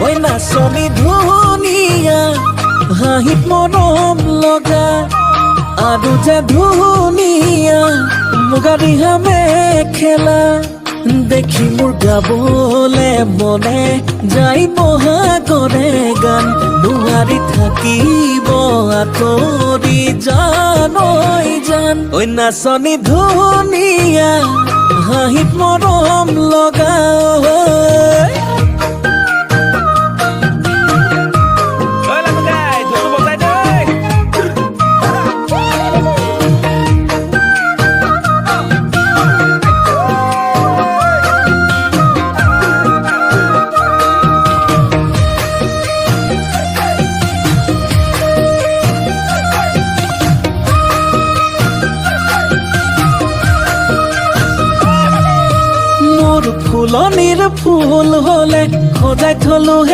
ঐ নাচনী ধুনীয়া হাঁহিত মৰম লগা আৰু যে ধুনীয়া মুগা ৰিহা মেখেলা দেখি মোৰ গাবলে মনে যাই বহাগৰে গান নোৱাৰি থাকিব আঁতৰি জান ঐ জান ঐ নাচনী ধুনীয়া হাঁহিত মৰম লগা ফুলনিৰ ফুল হলে সজাই থলো হে